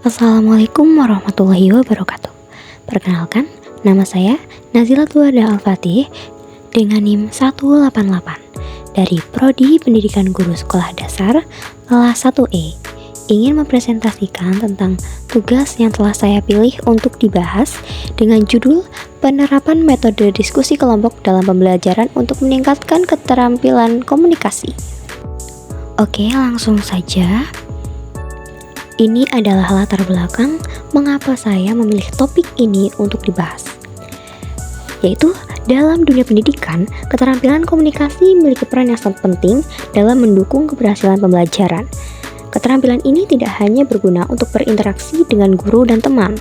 Assalamualaikum warahmatullahi wabarakatuh. Perkenalkan, nama saya Nazilatul Al-Fatih dengan NIM 188 dari Prodi Pendidikan Guru Sekolah Dasar kelas 1E. Ingin mempresentasikan tentang tugas yang telah saya pilih untuk dibahas dengan judul penerapan metode diskusi kelompok dalam pembelajaran untuk meningkatkan keterampilan komunikasi. Oke, langsung saja. Ini adalah latar belakang mengapa saya memilih topik ini untuk dibahas. Yaitu, dalam dunia pendidikan, keterampilan komunikasi memiliki peran yang sangat penting dalam mendukung keberhasilan pembelajaran. Keterampilan ini tidak hanya berguna untuk berinteraksi dengan guru dan teman,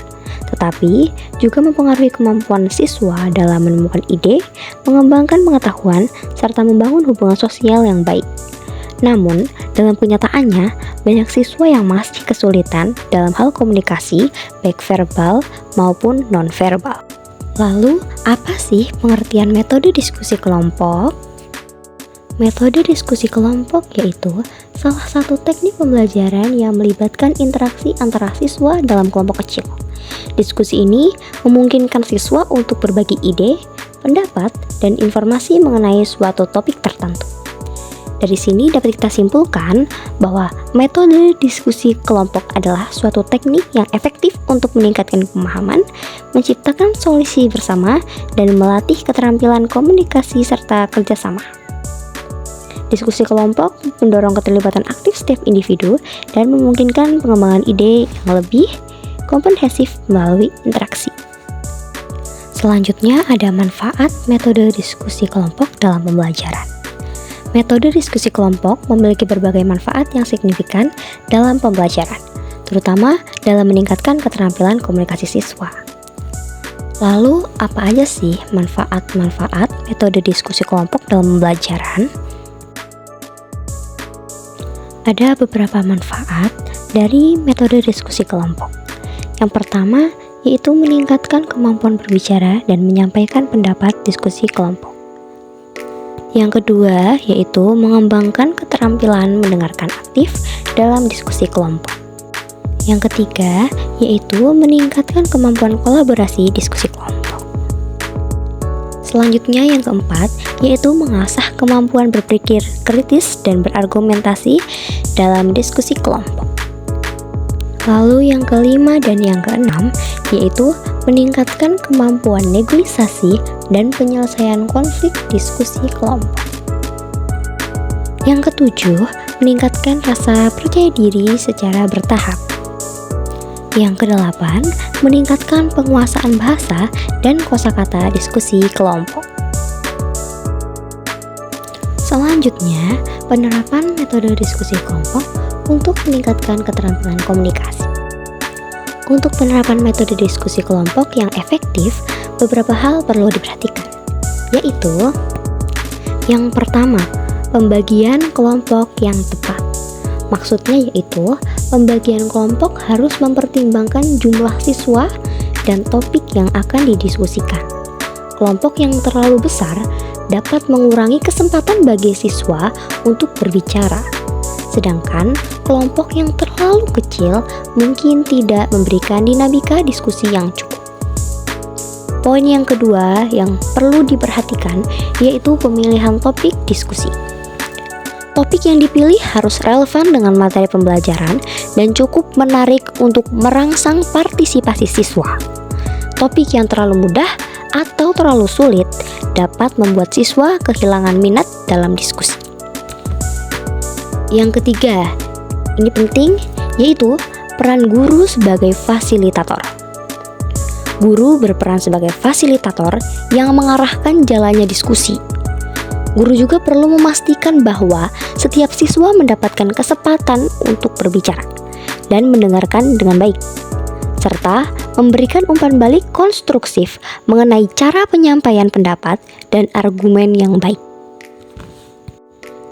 tetapi juga mempengaruhi kemampuan siswa dalam menemukan ide, mengembangkan pengetahuan, serta membangun hubungan sosial yang baik. Namun, dalam kenyataannya, banyak siswa yang masih kesulitan dalam hal komunikasi, baik verbal maupun non-verbal. Lalu, apa sih pengertian metode diskusi kelompok? Metode diskusi kelompok yaitu salah satu teknik pembelajaran yang melibatkan interaksi antara siswa dalam kelompok kecil. Diskusi ini memungkinkan siswa untuk berbagi ide, pendapat, dan informasi mengenai suatu topik tertentu. Dari sini dapat kita simpulkan bahwa metode diskusi kelompok adalah suatu teknik yang efektif untuk meningkatkan pemahaman, menciptakan solusi bersama, dan melatih keterampilan komunikasi serta kerjasama. Diskusi kelompok mendorong keterlibatan aktif setiap individu dan memungkinkan pengembangan ide yang lebih komprehensif melalui interaksi. Selanjutnya ada manfaat metode diskusi kelompok dalam pembelajaran. Metode diskusi kelompok memiliki berbagai manfaat yang signifikan dalam pembelajaran, terutama dalam meningkatkan keterampilan komunikasi siswa. Lalu, apa aja sih manfaat-manfaat metode diskusi kelompok dalam pembelajaran? Ada beberapa manfaat dari metode diskusi kelompok. Yang pertama, yaitu meningkatkan kemampuan berbicara dan menyampaikan pendapat diskusi kelompok. Yang kedua, yaitu mengembangkan keterampilan mendengarkan aktif dalam diskusi kelompok. Yang ketiga, yaitu meningkatkan kemampuan kolaborasi diskusi kelompok. Selanjutnya yang keempat, yaitu mengasah kemampuan berpikir kritis dan berargumentasi dalam diskusi kelompok. Lalu yang kelima dan yang keenam, yaitu meningkatkan kemampuan negosiasi dan penyelesaian konflik diskusi kelompok. Yang ketujuh, meningkatkan rasa percaya diri secara bertahap. Yang kedelapan, meningkatkan penguasaan bahasa dan kosakata diskusi kelompok. Selanjutnya, penerapan metode diskusi kelompok untuk meningkatkan keterampilan komunikasi. Untuk penerapan metode diskusi kelompok yang efektif, beberapa hal perlu diperhatikan, yaitu yang pertama, pembagian kelompok yang tepat. Maksudnya yaitu, pembagian kelompok harus mempertimbangkan jumlah siswa dan topik yang akan didiskusikan. Kelompok yang terlalu besar dapat mengurangi kesempatan bagi siswa untuk berbicara. Sedangkan kelompok yang terlalu kecil mungkin tidak memberikan dinamika diskusi yang cukup. Poin yang kedua yang perlu diperhatikan yaitu pemilihan topik diskusi. Topik yang dipilih harus relevan dengan materi pembelajaran dan cukup menarik untuk merangsang partisipasi siswa. Topik yang terlalu mudah atau terlalu sulit dapat membuat siswa kehilangan minat dalam diskusi. Yang ketiga, ini penting, yaitu peran guru sebagai fasilitator. Guru berperan sebagai fasilitator yang mengarahkan jalannya diskusi. Guru juga perlu memastikan bahwa setiap siswa mendapatkan kesempatan untuk berbicara dan mendengarkan dengan baik, serta memberikan umpan balik konstruktif mengenai cara penyampaian pendapat dan argumen yang baik.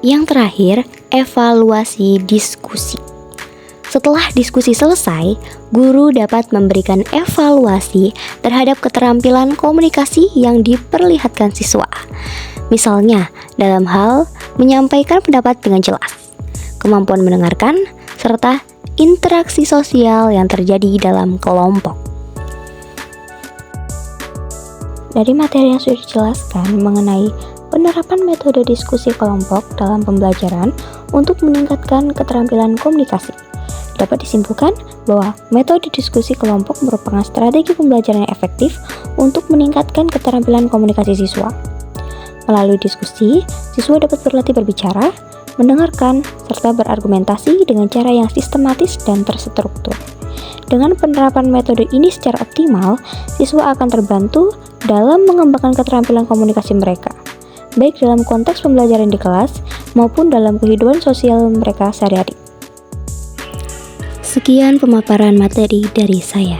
Yang terakhir, evaluasi diskusi. Setelah diskusi selesai, guru dapat memberikan evaluasi terhadap keterampilan komunikasi yang diperlihatkan siswa. Misalnya, dalam hal menyampaikan pendapat dengan jelas, kemampuan mendengarkan, serta interaksi sosial yang terjadi dalam kelompok. Dari materi yang sudah dijelaskan mengenai penerapan metode diskusi kelompok dalam pembelajaran untuk meningkatkan keterampilan komunikasi, dapat disimpulkan bahwa metode diskusi kelompok merupakan strategi pembelajaran yang efektif untuk meningkatkan keterampilan komunikasi siswa. Melalui diskusi, siswa dapat berlatih berbicara, mendengarkan, serta berargumentasi dengan cara yang sistematis dan terstruktur. Dengan penerapan metode ini secara optimal, siswa akan terbantu dalam mengembangkan keterampilan komunikasi mereka, baik dalam konteks pembelajaran di kelas maupun dalam kehidupan sosial mereka sehari-hari. Sekian pemaparan materi dari saya.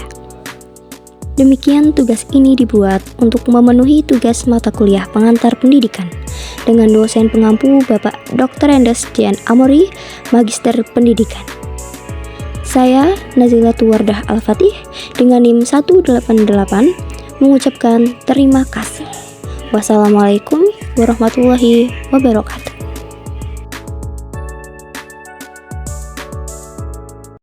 Demikian tugas ini dibuat untuk memenuhi tugas mata kuliah pengantar pendidikan dengan dosen pengampu Bapak Dr. Endes Dian Amori, Magister Pendidikan. Saya Nazila Tuwardah Al-Fatih dengan NIM 188 mengucapkan terima kasih. Wassalamualaikum warahmatullahi wabarakatuh.